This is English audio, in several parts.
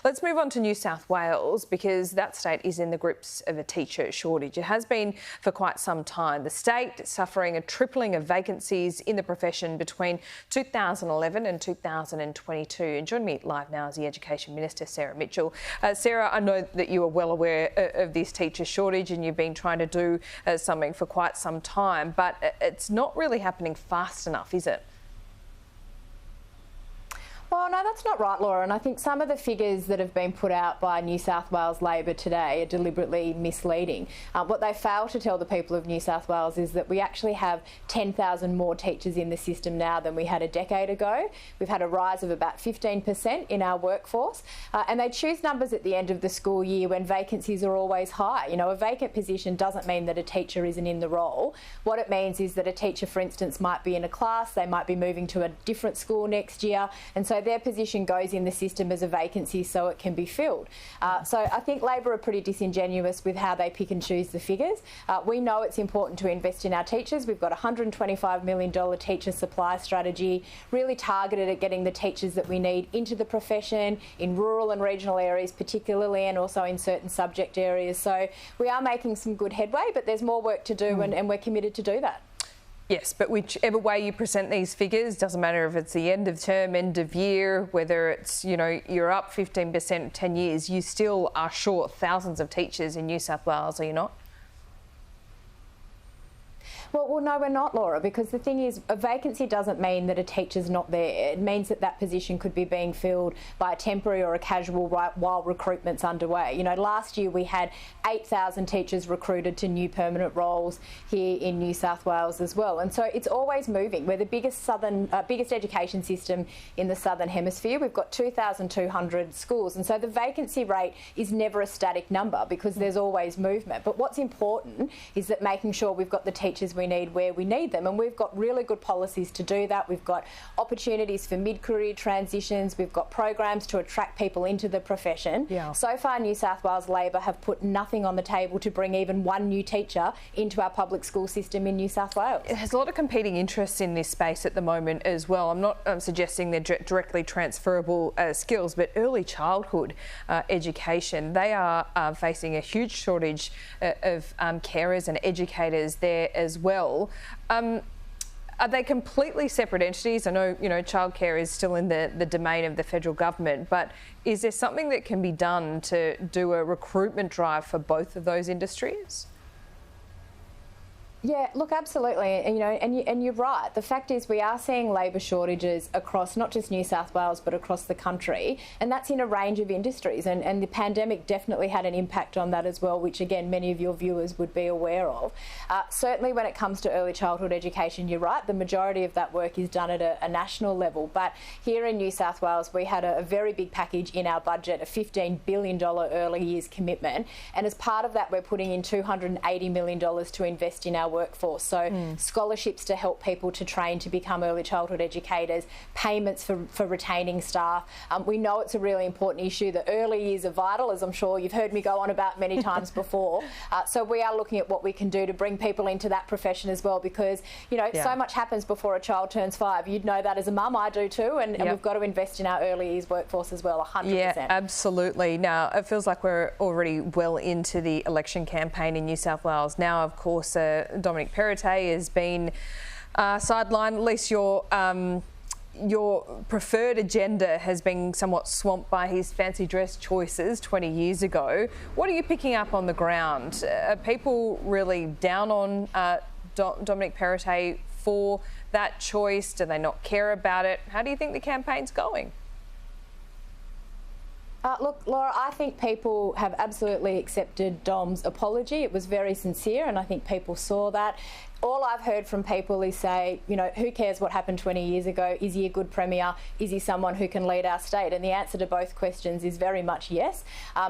Let's move on to New South Wales, because that state is in the grips of a teacher shortage. It has been for quite some time. The state suffering a tripling of vacancies in the profession between 2011 and 2022. And joining me live now is the Education Minister, Sarah Mitchell. Sarah, I know that you are well aware of this teacher shortage and you've been trying to do something for quite some time, but it's not really happening fast enough, is it? Well, no, that's not right, Laura, and I think some of the figures that have been put out by New South Wales Labor today are deliberately misleading. What they fail to tell the people of New South Wales is that we actually have 10,000 more teachers in the system now than we had a decade ago. We've had a rise of about 15% in our workforce, and they choose numbers at the end of the school year when vacancies are always high. You know, a vacant position doesn't mean that a teacher isn't in the role. What it means is that a teacher, for instance, might be in a class, they might be moving to a different school next year, and so their position goes in the system as a vacancy so it can be filled. So I think Labor are pretty disingenuous with how they pick and choose the figures. We know it's important to invest in our teachers. We've got a $125 million teacher supply strategy, really targeted at getting the teachers that we need into the profession, in rural and regional areas particularly, and also in certain subject areas. So we are making some good headway, but there's more work to do, and we're committed to do that. Yes, but whichever way you present these figures, doesn't matter if it's the end of term, end of year, whether it's, you know, you're up 15% in 10 years, you still are short thousands of teachers in New South Wales, are you not? Well, no, we're not, Laura, because the thing is, a vacancy doesn't mean that a teacher's not there. It means that that position could be being filled by a temporary or a casual while recruitment's underway. You know, last year we had 8,000 teachers recruited to new permanent roles here in New South Wales as well. And so it's always moving. We're the biggest education system in the Southern Hemisphere. We've got 2,200 schools. And so the vacancy rate is never a static number because there's always movement. But what's important is that making sure we've got the teachers we need where we need them, and we've got really good policies to do that. We've got opportunities for mid-career transitions, we've got programs to attract people into the profession. So far New South Wales Labor have put nothing on the table to bring even one new teacher into our public school system in New South Wales. There's a lot of competing interests in this space at the moment as well. I'm not suggesting they're directly transferable skills, but early childhood education, they are facing a huge shortage of carers and educators there as well. Are they completely separate entities? I know, you know, childcare is still in the domain of the federal government, but is there something that can be done to do a recruitment drive for both of those industries? Yeah, look, absolutely, and you know, and you're right. The fact is, we are seeing labour shortages across not just New South Wales but across the country, and that's in a range of industries. And the pandemic definitely had an impact on that as well, which again many of your viewers would be aware of. Certainly, when it comes to early childhood education, you're right. The majority of that work is done at a national level, but here in New South Wales, we had a very big package in our budget, a $15 billion early years commitment, and as part of that, we're putting in $280 million to invest in our workforce. So scholarships to help people to train to become early childhood educators, payments for retaining staff. We know it's a really important issue. The early years are vital, as I'm sure you've heard me go on about many times before. So we are looking at what we can do to bring people into that profession as well, because, you know, so much happens before a child turns 5. You'd know that as a mum, I do too, and we've got to invest in our early years workforce as well, 100%. Yeah, absolutely. Now, it feels like we're already well into the election campaign in New South Wales. Now, of course, Dominic Perrottet has been sidelined. At least your preferred agenda has been somewhat swamped by his fancy dress choices 20 years ago. What are you picking up on the ground? Are people really down on Dominic Perrottet for that choice? Do they not care about it? How do you think the campaign's going? Look, Laura, I think people have absolutely accepted Dom's apology. It was very sincere, and I think people saw that. All I've heard from people is say, you know, who cares what happened 20 years ago? Is he a good Premier? Is he someone who can lead our state? And the answer to both questions is very much yes.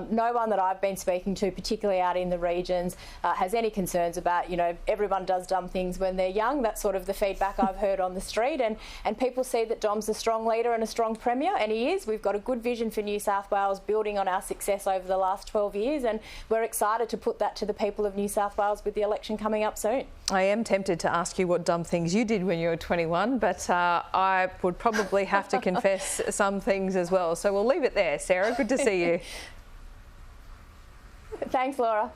No one that I've been speaking to, particularly out in the regions, has any concerns about, you know, everyone does dumb things when they're young. That's sort of the feedback I've heard on the street. And people see that Dom's a strong leader and a strong Premier, and he is. We've got a good vision for New South Wales, building on our success over the last 12 years, and we're excited to put that to the people of New South Wales with the election coming up soon. I am am tempted to ask you what dumb things you did when you were 21, but I would probably have to confess some things as well. So we'll leave it there. Sarah, good to see you. Thanks, Laura.